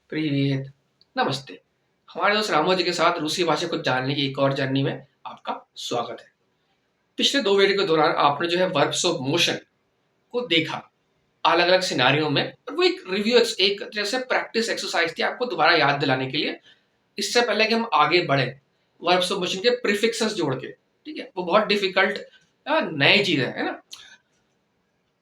प्रिवियत, नमस्ते। हमारे दोस्त रामो जी के साथ रूसी भाषा को जानने की एक और जर्नी में आपका स्वागत है। पिछले 2 वीडियो के दौरान आपने जो है वर्ब्स ऑफ मोशन को देखा, अलग-अलग सिनेरियो में और वो एक रिव्यू एक जैसे प्रैक्टिस एक्सरसाइज थी आपको दोबारा याद दिलाने के लिए। इससे पहले कि हम आगे बढ़ें, वर्ब्स ऑफ मोशन के प्रीफिक्सेस जोड़ के, ठीक है? वो बहुत डिफिकल्ट नई चीज़ है ना?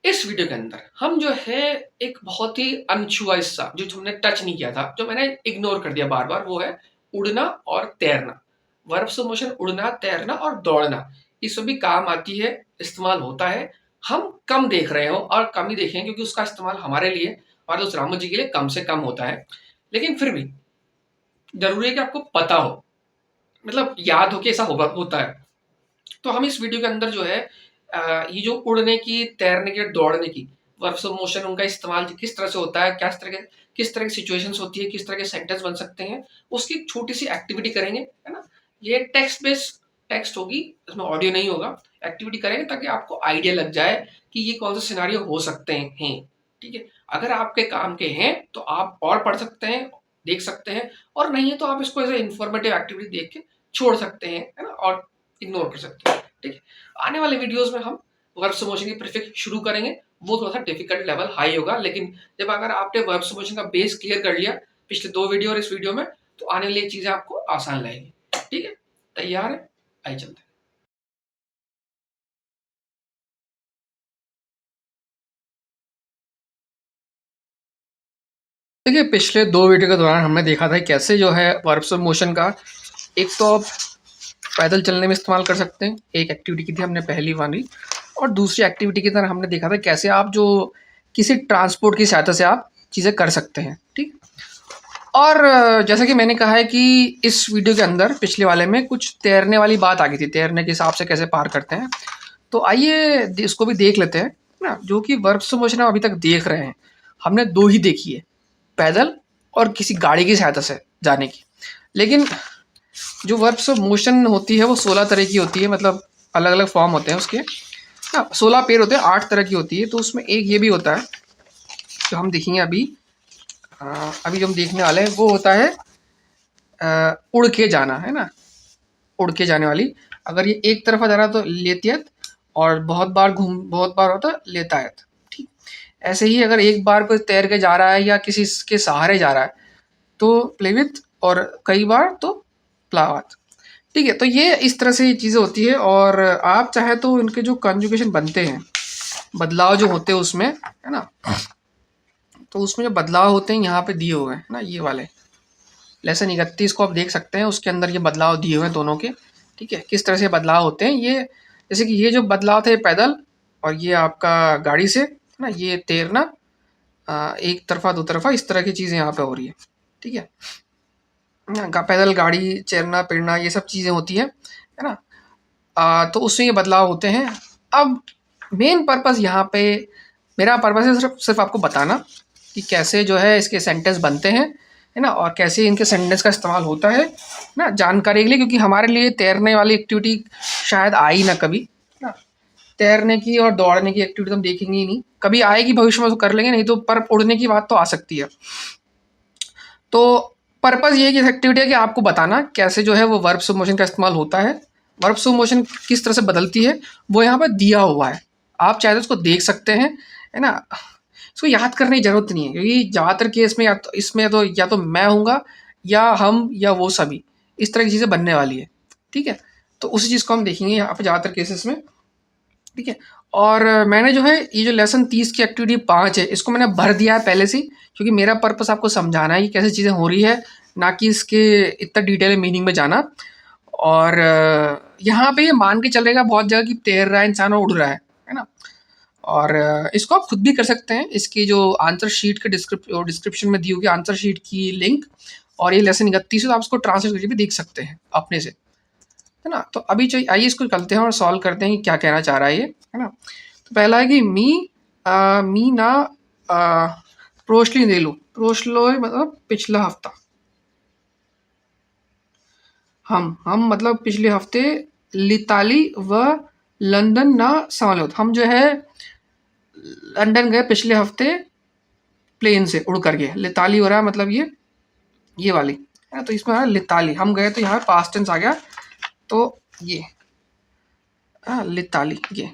इस वीडियो के अंदर हम जो है एक बहुत ही अनछुआ हिस्सा जो हमने टच नहीं किया था, जो मैंने इग्नोर कर दिया बार-बार, वो है उड़ना और तैरना। वर्ब्स ऑफ मोशन उड़ना, तैरना और दौड़ना, इसमें भी काम आती है, इस्तेमाल होता है। हम कम देख रहे हो और कम ही देखेंगे क्योंकि उसका इस्तेमाल हमारे लिए, हमारे दोस्त रामू जी के लिए कम से कम होता है। लेकिन फिर भी ज़रूरी है कि आपको पता हो, मतलब याद हो कि ऐसा होता है। तो हम इस वीडियो के अंदर जो है ये जो उड़ने की, तैरने की और दौड़ने की वर्ब्स ऑफ मोशन, उनका इस्तेमाल किस तरह से होता है, किस तरह की सिचुएशंस होती है, किस तरह के सेंटेंस बन सकते हैं, उसकी एक छोटी सी एक्टिविटी करेंगे, है ना? ये टेक्स्ट बेस्ड टेक्स्ट होगी, इसमें ऑडियो नहीं होगा। एक्टिविटी करेंगे ताकि आपको आइडिया लग जाए कि ये कौन से सिनेरियो हो सकते हैं, ठीक है? अगर आपके काम के हैं तो आप और पढ़ सकते हैं, देख सकते हैं, और नहीं है तो आप इसको एज़ अ इन्फॉर्मेटिव एक्टिविटी देख के छोड़ सकते हैं, है ना? और इग्नोर कर सकते हैं, ठीक है? आने वाले वीडियोस में हम वर्ब समोशन की प्रीफिक्स शुरू करेंगे। वो थोड़ा सा डिफिकल्ट लेवल हाई होगा, लेकिन जब अगर आपने वर्ब समोशन का बेस क्लियर कर लिया पिछले 2 वीडियो और इस वीडियो में, तो आने वाली चीजें आपको आसान लगेगी। ठीक है, तैयार है? आइए चलते हैं। देखिए, पिछले 2 वीडियो के दौरान हमने देखा था कैसे जो है वर्ब्स ऑफ मोशन का एक तो आप पैदल चलने में इस्तेमाल कर सकते हैं, एक एक्टिविटी की थी हमने पहली वाली, और दूसरी एक्टिविटी की तरह हमने देखा था कैसे आप जो किसी ट्रांसपोर्ट की सहायता से आप चीज़ें कर सकते हैं, ठीक? और जैसा कि मैंने कहा है कि इस वीडियो के अंदर पिछले वाले में कुछ तैरने वाली बात आ गई थी, तैरने के हिसाब से कैसे पार करते हैं। तो आइए इसको भी देख लेते हैं ना, जो कि वर्ब्स ऑफ मोशन हम अभी तक देख रहे हैं। हमने 2 ही देखी है, पैदल और किसी गाड़ी की सहायता से जाने की। लेकिन जो वर्ब्स ऑफ मोशन होती है वो 16 तरह की होती है, मतलब अलग-अलग फॉर्म होते हैं उसके। हाँ, 16 पेयर होते हैं, 8 तरह की होती है। तो उसमें एक ये भी होता है जो हम देखेंगे अभी। अभी जो हम देखने वाले हैं वो होता है उड़ के जाना, है ना? उड़ के जाने वाली। अगर ये एक तरफा जा रहा है तो लेतियत, और बहुत बार होता है लेतायत, ठीक? ऐसे ही अगर एक बार कोई तैर के जा रहा है या किसी के सहारे जा रहा है तो प्लेवित, और कई बार तो प्लावत, ठीक है? तो ये इस तरह से ये चीज़ें होती है, और आप चाहे तो इनके जो कॉन्जुगेशन बनते हैं, बदलाव जो होते हैं उसमें, है ना? तो उसमें जो बदलाव होते हैं यहाँ पे दिए हुए हैं ना, ये वाले लेसन 31 को आप देख सकते हैं, उसके अंदर ये बदलाव दिए हुए हैं दोनों के, ठीक है? किस तरह से बदलाव होते हैं ये, जैसे कि ये जो बदलाव थे पैदल, और ये आपका गाड़ी से, है ना? ये तैरना, एक तरफा दो तरफा इस तरह की चीज़ें यहाँ पे हो रही है, ठीक है? पैदल गाड़ी, चलना फिरना, ये सब चीज़ें होती हैं, है ना? तो उसमें ये बदलाव होते हैं। अब मेन पर्पस यहाँ पे, मेरा पर्पस है सिर्फ आपको बताना कि कैसे जो है इसके सेंटेंस बनते हैं, है ना? और कैसे इनके सेंटेंस का इस्तेमाल होता है ना, जानकारी के लिए, क्योंकि हमारे लिए तैरने वाली एक्टिविटी शायद आई ना कभी, है ना? तैरने की और दौड़ने की एक्टिविटी तो हम देखेंगे ही नहीं, कभी आएगी भविष्य में तो कर लेंगे, नहीं तो पर उड़ने की बात तो आ सकती है। तो पर्पज़ ये है कि इस एक्टिविटी है कि आपको बताना कैसे जो है वो वर्ब्स ऑफ मोशन का इस्तेमाल होता है, वर्ब्स ऑफ मोशन किस तरह से बदलती है, वो यहाँ पर दिया हुआ है। आप चाहे तो उसको देख सकते हैं, है ना? इसको याद करने की ज़रूरत नहीं है, क्योंकि ज़्यादातर केस में या तो मैं हूँगा, या हम, या वो सभी, इस तरह की चीज़ें बनने वाली है, ठीक है? तो उसी चीज़ को हम देखेंगे यहाँ पे ज़्यादातर केसेस में, ठीक है? और मैंने जो है ये जो लेसन 30 की एक्टिविटी 5 है, इसको मैंने भर दिया है पहले से ही, क्योंकि मेरा पर्पस आपको समझाना है कि कैसे चीज़ें हो रही है, ना कि इसके इतना डिटेल मीनिंग में जाना। और यहाँ पे ये मान के चलेगा बहुत जगह कि तैर रहा है इंसान और उड़ रहा है ना? और इसको आप खुद भी कर सकते हैं। इसकी जो आंसर शीट के डिस्क्रिप्शन में दी होगी आंसर शीट की लिंक, और ये लेसन 31 है, तो आप इसको ट्रांसलेट करके भी देख सकते हैं अपने से, है ना? तो अभी जो आइए इसको करते हैं और सॉल्व करते हैं कि क्या कहना चाह रहा है ये, है ना? तो पहला है कि मी ना प्रोशली दे लो, प्रोशलो मतलब पिछला हफ्ता, हम मतलब पिछले हफ्ते लिताली व लंदन ना समालोत, हम जो है लंदन गए पिछले हफ्ते प्लेन से उड़ करके। लिताली हो रहा है मतलब ये ये वाली है ना, तो इसमें है लिताली, हम गए तो यहाँ पास्ट टेंस आ गया, तो ये लिताली ये।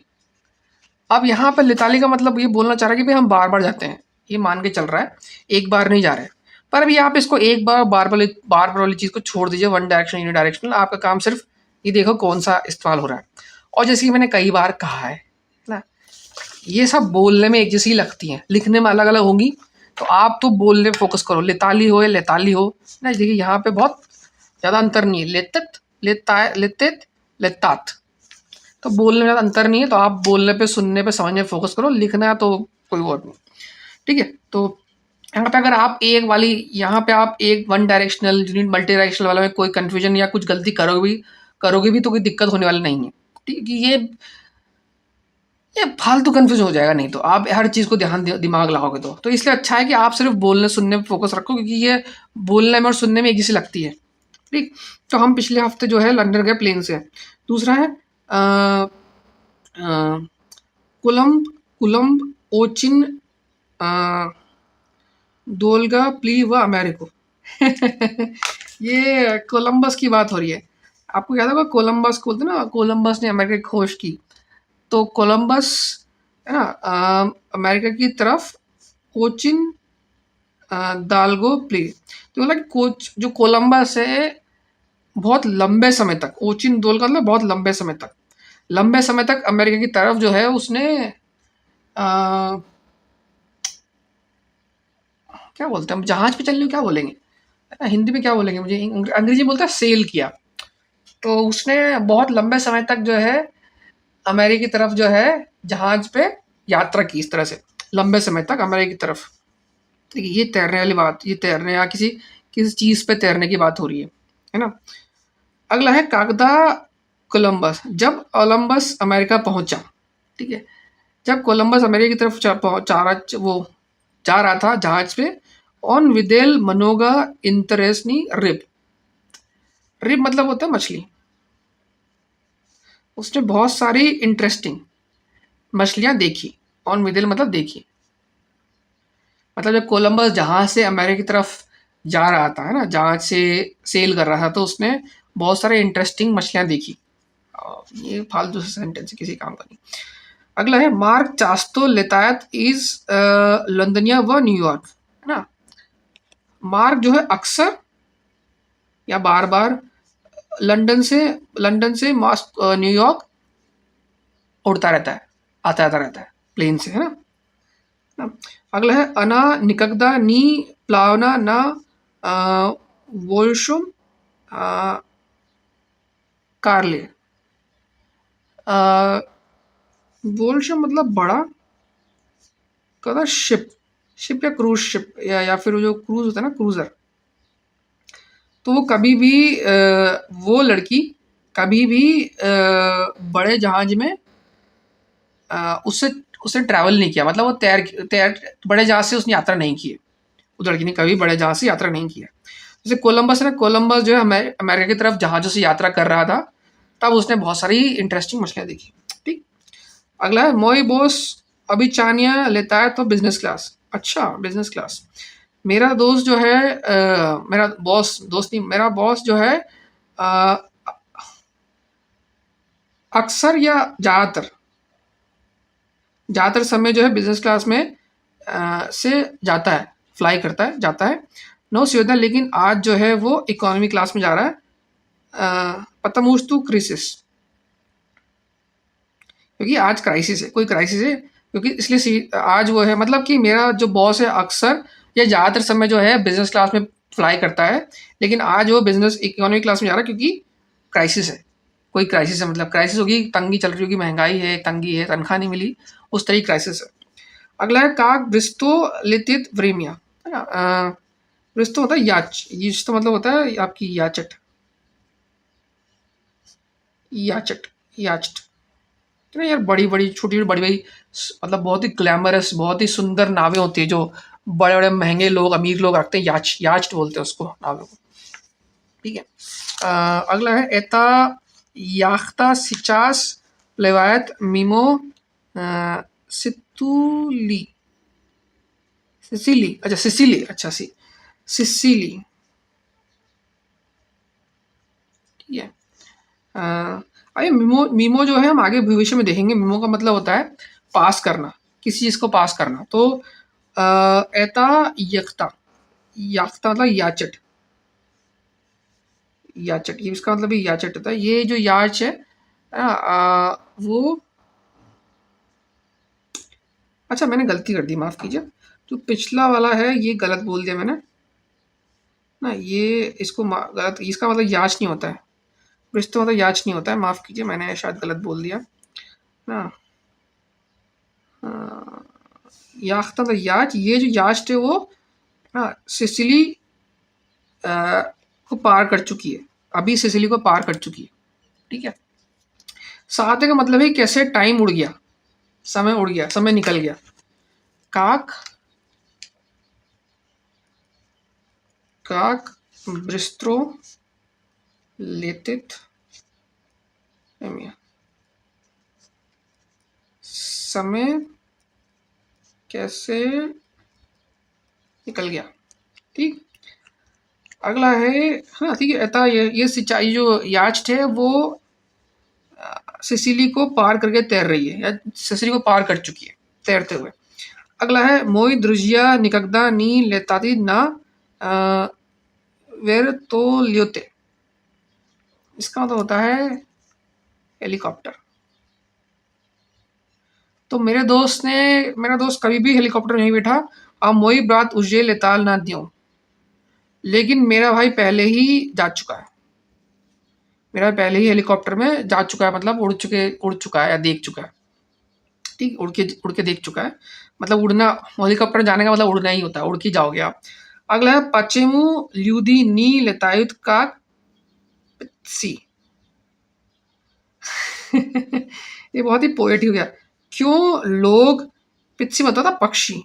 अब यहाँ पे लिताली का मतलब ये बोलना चाह रहा है कि भाई हम बार बार जाते हैं, ये मान के चल रहा है, एक बार नहीं जा रहे हैं। पर अभी आप इसको एक बार बार वाली चीज़ को छोड़ दीजिए, वन डायरेक्शन यूनिडायरेक्शनल, आपका काम सिर्फ ये देखो कौन सा इस्तेमाल हो रहा है। और जैसे कि मैंने कई बार कहा है ना, ये सब बोलने में एक जैसी लगती हैं, लिखने में अलग अलग होंगी, तो आप तो बोलने पे फोकस करो, लेताली हो या लेताली हो ना। देखिए यहाँ पे बहुत ज़्यादा अंतर नहीं है, लेतत लेता लेतेत लेतात, तो बोलने में ज़्यादा अंतर नहीं है, तो आप बोलने पे सुनने पे समझने पे फोकस करो, लिखना तो कोई और नहीं। ठीक है, तो यहाँ पे अगर आप एक वाली, यहाँ पे आप एक one directional unit multi directional वाला में कोई कंफ्यूजन या कुछ गलती करोगे भी तो कोई दिक्कत होने वाली नहीं है। ठीक है, ये फालतू कंफ्यूज हो जाएगा नहीं तो, आप हर चीज़ को दिमाग लगाओगे तो इसलिए अच्छा है कि आप सिर्फ बोलने सुनने पे फोकस रखो, क्योंकि ये बोलने में और सुनने में एक जैसी लगती है। ठीक, तो हम पिछले हफ्ते जो है लंदन गए प्लेन से। दूसरा है कोलम्ब कोलम्ब ओचिन दोलगा प्ली व अमेरिको ये कोलंबस की बात हो रही है। आपको याद होगा कोलंबस को बोलते ना, कोलंबस ने अमेरिका की खोज की, तो कोलंबस है ना अमेरिका की तरफ कोचिन दाल्गो प्ली, तो मतलब कोच जो कोलंबस है बहुत लंबे समय तक, ओचिन दोल का मतलब बहुत लंबे समय तक अमेरिका की तरफ जो है उसने क्या बोलते हैं हम, जहाज पे चलने को क्या बोलेंगे हिंदी में, क्या बोलेंगे मुझे अंग्रेजी बोलता है, सेल किया। तो उसने बहुत लंबे समय तक जो है अमेरिका की तरफ जो है जहाज पे यात्रा की, इस तरह से लंबे समय तक अमेरिका की तरफ। ठीक है, ये तैरने वाली बात, ये तैरने या किसी किसी चीज़ पे तैरने की बात हो रही है ना। अगला है कागदा कोलंबस, जब कोलंबस अमेरिका पहुंचा। ठीक है, जब कोलंबस अमेरिका की तरफ जा रहा था जहाज पे, ऑन विदेल मनोगा इंटरेस्टनी रिब, रिब मतलब होता है मछली, उसने बहुत सारी इंटरेस्टिंग मछलियां देखी। ऑन विदेल मतलब देखी, मतलब जब कोलंबस जहाज से अमेरिका की तरफ जा रहा था है ना, जहाज से सेल कर रहा था, तो उसने बहुत सारे इंटरेस्टिंग मछलियां देखी। ये फालतू से सेंटेंस किसी काम का नहीं। अगला है मार्क चास्तो लेतायत इज लंदनिया व न्यूयॉर्क, है ना। मार्क जो है अक्सर या बार बार लंदन से न्यूयॉर्क उड़ता रहता है, आता जाता रहता है प्लेन से, है ना। अगला है अना निकगदा नी प्लावना ना वोल्शुम कार्ले, वोल्शुम मतलब बड़ा, कहता शिप, शिप या क्रूज शिप, या फिर जो क्रूज होता है ना, क्रूजर। तो वो कभी भी वो लड़की कभी भी बड़े जहाज में उससे उसने ट्रैवल नहीं किया, मतलब वो तैर तैर बड़े जहाज से उसने यात्रा नहीं की है, उस लड़की ने कभी बड़े जहाज से यात्रा नहीं की है। जैसे कोलंबस जो है अमेरिका की तरफ जहाज़ों से यात्रा कर रहा था, तब उसने बहुत सारी इंटरेस्टिंग मछलियाँ देखी। ठीक, अगला है मोई बॉस अभी चानिया लेता है तो बिजनेस क्लास, अच्छा बिजनेस क्लास। मेरा दोस्त जो है मेरा बॉस, दोस्त नहीं, मेरा बॉस जो है अ, अक्सर या ज़्यादातर समय जो है बिजनेस क्लास में से जाता है, फ्लाई करता है, जाता है। नो सीधा, लेकिन आज जो है वो इकोनॉमी क्लास में जा रहा है, पतामुस्तु क्रिसिस, क्योंकि आज क्राइसिस है, कोई क्राइसिस है, क्योंकि इसलिए आज वो है, मतलब कि मेरा जो बॉस है अक्सर या ज़्यादातर समय जो है बिजनेस क्लास में फ्लाई करता है, लेकिन आज वो बिजनेस इकोनॉमी क्लास में जा रहा है क्योंकि क्राइसिस है, कोई क्राइसिस है, मतलब क्राइसिस होगी, तंगी चल रही होगी, महंगाई है, तंगी है, तनख्वाह नहीं मिली, उस तरह की क्राइसिस है। अगला है काक ब्रिस्तो लितित व्रेमिया, है ना। ब्रिस्तो होता है याच, ये तो मतलब होता है आपकी याचट, याचट याचट, तो यार बड़ी बड़ी छोटी बड़ी बड़ी मतलब बहुत ही ग्लैमरस, बहुत ही सुंदर नावें होती है जो बड़े बड़े महंगे लोग, अमीर लोग रखते हैं, याच बोलते हैं उसको, नावें को। ठीक है, अगला है एता याख्ता सिचास लेवायत मीमो सितुली सिसिली, अच्छा सिसिली, अच्छा सिसिली, ठीक है। अरे मीमो मीमो जो है हम आगे भविष्य में देखेंगे। मीमो का मतलब होता है पास करना, किसी चीज़ को पास करना। तो एता यक्ता, याफ्ता मतलब याचट, याचट ये इसका मतलब भी याचट होता है। ये जो याच है वो, अच्छा मैंने गलती कर दी, माफ़ कीजिए। जो पिछला वाला है ये गलत बोल दिया मैंने ना, ये इसको गलत, इसका मतलब याच नहीं होता है, रिश्ते मतलब याच नहीं होता है, माफ़ कीजिए मैंने शायद गलत बोल दिया ना। याख्ता मतलब याच, ये जो याच है वो सिसिली को पार कर चुकी है, अभी सिसिली को पार कर चुकी है। ठीक है। साथ का मतलब है कैसे टाइम उड़ गया, समय उड़ गया, समय निकल गया। काक, काक ब्रिस्त्रो लेतित समय कैसे निकल गया। ठीक। अगला है, हाँ ठीक है, अतः ये सिंचाई जो याच है वो सिसिली को पार करके तैर रही है, या सिसिली को पार कर चुकी है तैरते हुए। अगला है मोई द्रुजिया निकगदा नी लेताती ना वेर तो लियोते, इसका मतलब होता है हेलीकॉप्टर। तो मेरा दोस्त कभी भी हेलीकॉप्टर नहीं बैठा, अब मोई बात उजे लेताल ना दियो, लेकिन मेरा भाई पहले ही जा चुका है, मेरा पहले ही हेलीकॉप्टर में जा चुका है, मतलब उड़ चुका है या देख चुका है। ठीक, उड़ के देख चुका है, मतलब उड़ना, हेलीकॉप्टर जाने का मतलब उड़ना ही होता है, उड़ के जाओगे आप। अगला है पश्चिमू ल्यूदी नी लेतायुत का सी। ये बहुत ही पोएटिक हो गया। क्यों लोग, पित्सी मतलब था पक्षी,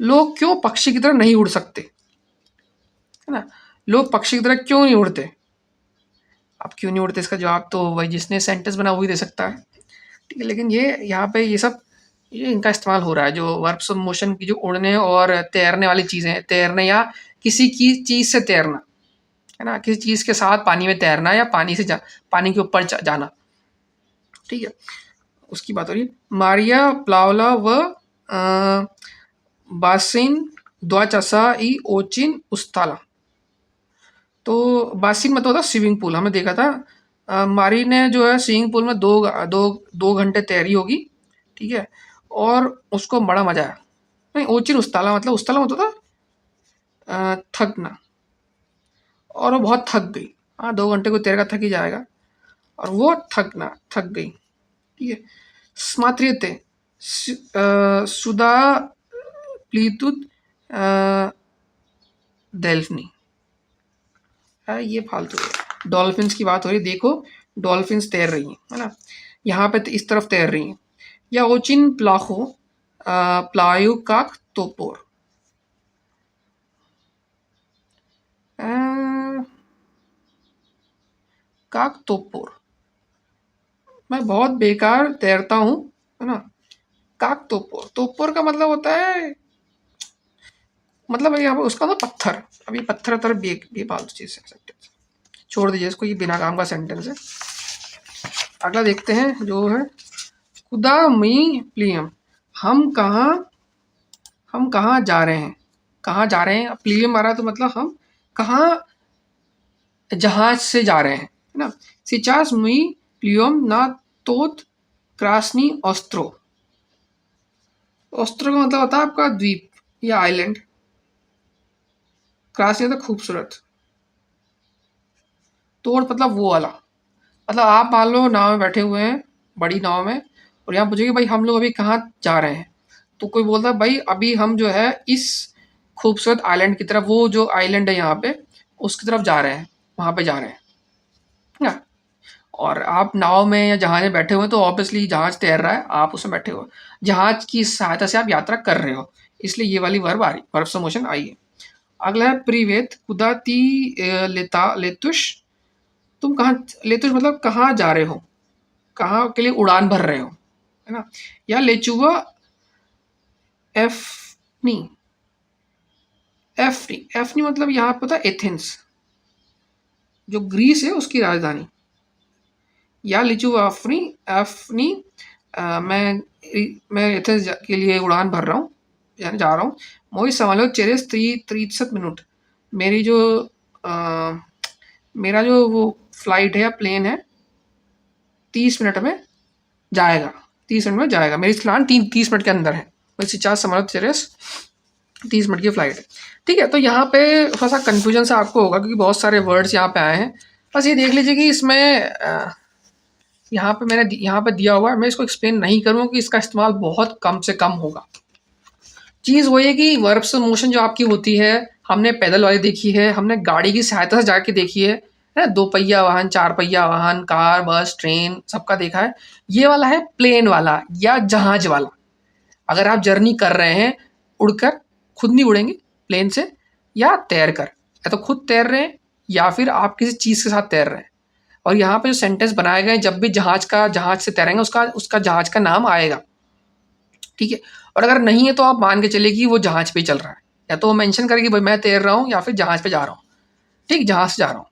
लोग क्यों पक्षी की तरह नहीं उड़ सकते, है ना। लोग पक्षी की तरह क्यों नहीं उड़ते। अब क्यों नहीं उड़ते इसका जवाब तो वही जिसने सेंटेंस बना वही दे सकता है। ठीक है, लेकिन ये यहाँ पे ये सब, ये इनका इस्तेमाल हो रहा है, जो वर्ब्स ऑफ मोशन की जो उड़ने और तैरने वाली चीज़ें हैं, तैरने या किसी की चीज़ से तैरना, है ना, किसी चीज़ के साथ पानी में तैरना या पानी के ऊपर जाना। ठीक है, उसकी बात हो रही है। मारिया प्लावला व बासिन द्वाचसा ई ओचिन उस्ताला। तो बासिन मतलब होता स्विमिंग पूल, हमने देखा था। मारी ने जो है स्विमिंग पूल में दो घंटे तैरी होगी। ठीक है, और उसको बड़ा मजा आया। नहीं, ओचिन उस्ताला मतलब, उस्ताला मतलब था थकना, और वो बहुत थक गई। हाँ, 2 घंटे को तैरेगा थक ही जाएगा, और वो थक गई। ठीक है। स्मात्रियते सुधा प्लीतुत डेल्फनी, है ये फालतू है। डॉल्फिन्स की बात हो रही है, देखो डॉल्फिन्स तैर रही हैं, है ना, यहाँ पे इस तरफ तैर रही हैं। या ओचिन प्लाखो प्लायु काक तोपोर, काक तोपोर, मैं बहुत बेकार तैरता हूँ, है ना। काक तोपोर, तोपोर का मतलब होता है, मतलब यहाँ पे उसका तो पत्थर, अभी पत्थर तरफ बेफालतू चीज है, सेंटेंस छोड़ दीजिए इसको, ये बिना काम का सेंटेंस है। अगला देखते हैं जो है खुदा मी प्लियम, हम कहाँ हम कहाँ जा रहे हैं, कहाँ जा रहे हैं। प्लियम आ रहा है तो मतलब हम कहाँ जहाज से जा रहे हैं, है ना। सिचास मी प्लियम ना तोत क्रासनी ऑस्त्रो, ऑस्त्रो का मतलब होता है आपका द्वीप या आइलैंड, क्रासनी होता खूबसूरत, तोड़ मतलब वो वाला। मतलब आप मान लो नाव में बैठे हुए हैं, बड़ी नाव में, और यहाँ पूछेगी भाई हम लोग अभी कहाँ जा रहे हैं, तो कोई बोलता है भाई अभी हम जो है इस खूबसूरत आइलैंड की तरफ, वो जो आइलैंड है यहाँ पे उसकी तरफ जा रहे हैं, वहाँ पे जा रहे हैं, है ना। और आप नाव में या जहाज में बैठे हुए हैं तो ऑब्वियसली जहाज तैर रहा है, आप उसमें बैठे हो, जहाज की सहायता से आप यात्रा कर रहे हो, इसलिए ये वाली वर्ब आ रही, वर्ब से मोशन आई है। अगला है प्रीवेत कुदाती लेता लेतुश, तुम कहाँ, लेतुश मतलब कहाँ जा रहे हो, कहाँ के लिए उड़ान भर रहे हो, है ना। या लेचुआ एफनी, एफनी मतलब यहाँ पे होता है एथेंस, जो ग्रीस है उसकी राजधानी। या लिथुआनी अफ्नी मैं एथेंस के लिए उड़ान भर रहा हूँ, यानी जा रहा हूँ। मोई समालो चेरेस 30 मिनट। मेरी जो मेरा जो वो फ्लाइट है या प्लेन है 30 मिनट में जाएगा, 30 मिनट में जाएगा। मेरी प्लान 30 मिनट के अंदर है। वैसे 4 समालो चेरेस 30 मिनट की फ्लाइट है। ठीक है, तो यहाँ पे थोड़ा सा कन्फ्यूजन सा आपको होगा क्योंकि बहुत सारे वर्ड्स यहाँ पे आए हैं। बस ये देख लीजिए कि इसमें यहाँ पे मैंने यहाँ पे दिया हुआ है, मैं इसको एक्सप्लेन नहीं करूँगा कि इसका इस्तेमाल बहुत कम से कम होगा। चीज़ वही है कि वर्ब्स मोशन जो आपकी होती है, हमने पैदल वाली देखी है, हमने गाड़ी की सहायता से जाके देखी है 2 पहिया वाहन, 4 पहिया वाहन, कार, बस, ट्रेन सबका देखा है। ये वाला है प्लेन वाला या जहाज वाला। अगर आप जर्नी कर रहे हैं उड़कर, खुद नहीं उड़ेंगे प्लेन से, या तैर कर, या तो खुद तैर रहे हैं या फिर आप किसी चीज़ के साथ तैर रहे हैं। और यहाँ पे जो सेंटेंस बनाए गए, जब भी जहाज से तैरेंगे उसका जहाज का नाम आएगा। ठीक है, और अगर नहीं है तो आप मान के चलिए कि वो जहाज पे चल रहा है, या तो वो मेंशन करेगी भाई मैं तैर रहा हूँ या फिर जहाज पे जा रहा हूँ। ठीक, जहाज से जा रहा हूँ।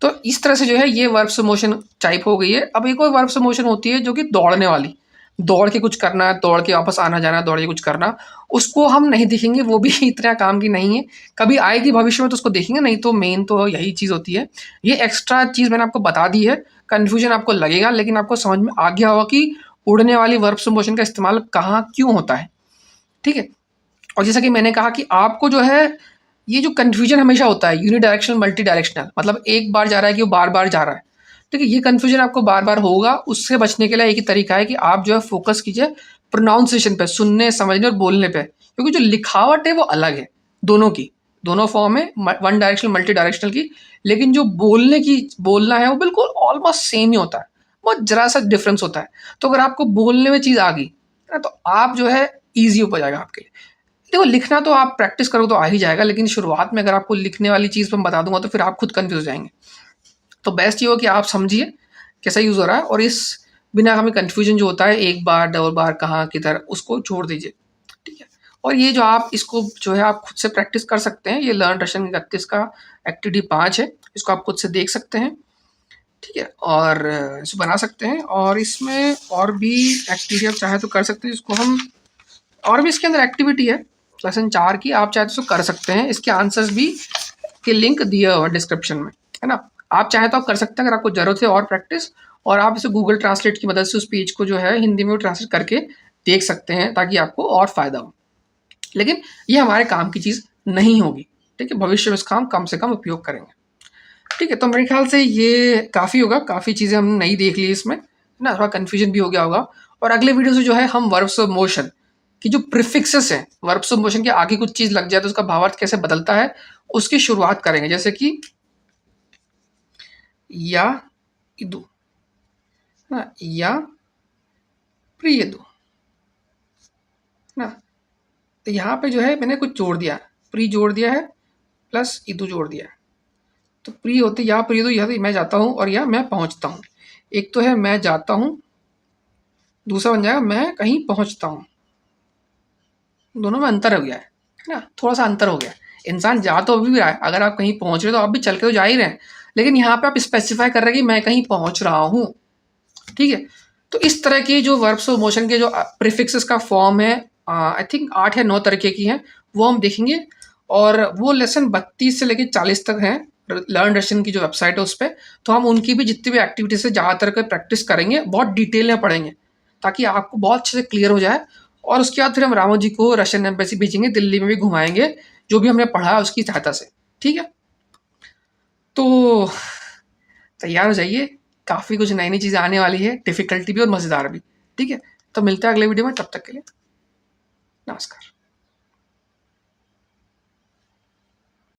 तो इस तरह से जो है ये वर्ब्स मोशन टाइप हो गई है। अब एक और वर्ब्स मोशन होती है जो कि दौड़ने वाली, दौड़ के कुछ करना है, दौड़ के वापस आना जाना, दौड़ के कुछ करना, उसको हम नहीं देखेंगे, वो भी इतना काम की नहीं है। कभी आएगी भविष्य में तो उसको देखेंगे, नहीं तो मेन तो यही चीज़ होती है। ये एक्स्ट्रा चीज़ मैंने आपको बता दी है, कन्फ्यूजन आपको लगेगा लेकिन आपको समझ में आ गया होगा कि उड़ने वाली वर्ब्स मोशन का इस्तेमाल कहाँ क्यों होता है। ठीक है, और जैसा कि मैंने कहा कि आपको जो है ये जो कन्फ्यूजन हमेशा होता है यूनिडायरेक्शनल मल्टी डायरेक्शनल, मतलब एक बार जा रहा है कि वो बार बार जा रहा है। ठीक है, ये कन्फ्यूजन आपको बार बार होगा, उससे बचने के लिए एक ही तरीका है कि आप जो है फोकस कीजिए प्रोनाउंसिएशन पे, सुनने समझने और बोलने पे, क्योंकि जो लिखावट है वो अलग है दोनों की, दोनों फॉर्म है वन डायरेक्शनल मल्टी डायरेक्शनल की, लेकिन जो बोलना है वो बिल्कुल ऑलमोस्ट सेम ही होता है, बहुत जरा सा डिफरेंस होता है। तो अगर आपको बोलने में चीज़ आ गई तो आप जो है ईजी हो जाएगा आपके लिए। देखो लिखना तो आप प्रैक्टिस करो तो आ ही जाएगा, लेकिन शुरुआत में अगर आपको लिखने वाली चीज़ मैं बता दूंगा तो फिर आप खुद कंफ्यूज हो जाएंगे। तो बेस्ट ये हो कि आप समझिए कैसा यूज़ हो रहा है, और इस बिना हमें कन्फ्यूजन जो होता है एक बार डबल बार कहाँ किधर, उसको छोड़ दीजिए। ठीक है, और ये जो आप इसको जो है आप खुद से प्रैक्टिस कर सकते हैं। ये लर्न रशियन 31 का एक्टिविटी 5 है, इसको आप खुद से देख सकते हैं। ठीक है, और इसको बना सकते हैं, और इसमें और भी एक्टिविटी आप चाहे तो कर सकते हैं। इसको हम और भी इसके अंदर एक्टिविटी है लेसन 4 की, आप चाहे तो कर सकते हैं। इसके आंसर्स भी के लिंक दिया हुआ डिस्क्रिप्शन में, है ना। आप चाहे तो आप कर सकते हैं अगर आपको जरूरत है और प्रैक्टिस, और आप इसे गूगल ट्रांसलेट की मदद से उस पेज को जो है हिंदी में ट्रांसलेट करके देख सकते हैं ताकि आपको और फायदा हो। लेकिन ये हमारे काम की चीज़ नहीं होगी। ठीक है, भविष्य में इसका हम कम से कम उपयोग करेंगे। ठीक है, तो मेरे ख्याल से ये काफ़ी होगा, काफ़ी चीज़ें हमने नई देख ली इसमें, है ना। थोड़ा कन्फ्यूजन भी हो गया होगा। और अगले वीडियो से जो है हम वर्ब्स ऑफ मोशन कि जो प्रीफिक्सेस हैं, वर्ब्स ऑफ मोशन के आगे कुछ चीज़ लग जाए तो उसका भावार्थ कैसे बदलता है उसकी शुरुआत करेंगे। जैसे कि या इदु, ना, या प्रियदु, ना। तो यहाँ पे जो है मैंने कुछ जोड़ दिया, प्री जोड़ दिया है प्लस इदु जोड़ दिया है। तो प्री होते या प्रियदु, या तो मैं जाता हूँ और या मैं पहुँचता हूँ। एक तो है मैं जाता हूँ, दूसरा बन जाएगा मैं कहीं पहुँचता हूँ। दोनों में अंतर हो गया है ना, थोड़ा सा अंतर हो गया। इंसान जा तो अभी भी रहा है, अगर आप कहीं पहुंच रहे हो तो आप भी चल के तो जा ही रहे हैं, लेकिन यहाँ पे आप स्पेसिफाई कर रहे हैं कि मैं कहीं पहुंच रहा हूँ। ठीक है, तो इस तरह की जो वर्ब्स ऑफ मोशन के जो प्रीफिक्सेस का फॉर्म है, आई थिंक 8 या 9 तरीके की हैं, वो हम देखेंगे। और वो लेसन 32 से लेकर 40 तक हैं लर्न रशियन की जो वेबसाइट है उस पर। तो हम उनकी भी जितनी भी एक्टिविटीज है ज़्यादातर कर प्रैक्टिस करेंगे, बहुत डिटेल में पढ़ेंगे ताकि आपको बहुत अच्छे से क्लियर हो जाए। और उसके बाद फिर हम रामो जी को रशियन एम्बेसी भेजेंगे, दिल्ली में भी घुमाएंगे जो भी हमने पढ़ा है उसकी सहायता से। ठीक है, तो तैयार हो जाइए, काफ़ी कुछ नई नई चीज़ें आने वाली है, डिफिकल्टी भी और मज़ेदार भी। ठीक है, तो मिलते हैं अगले वीडियो में, तब तक के लिए नमस्कार।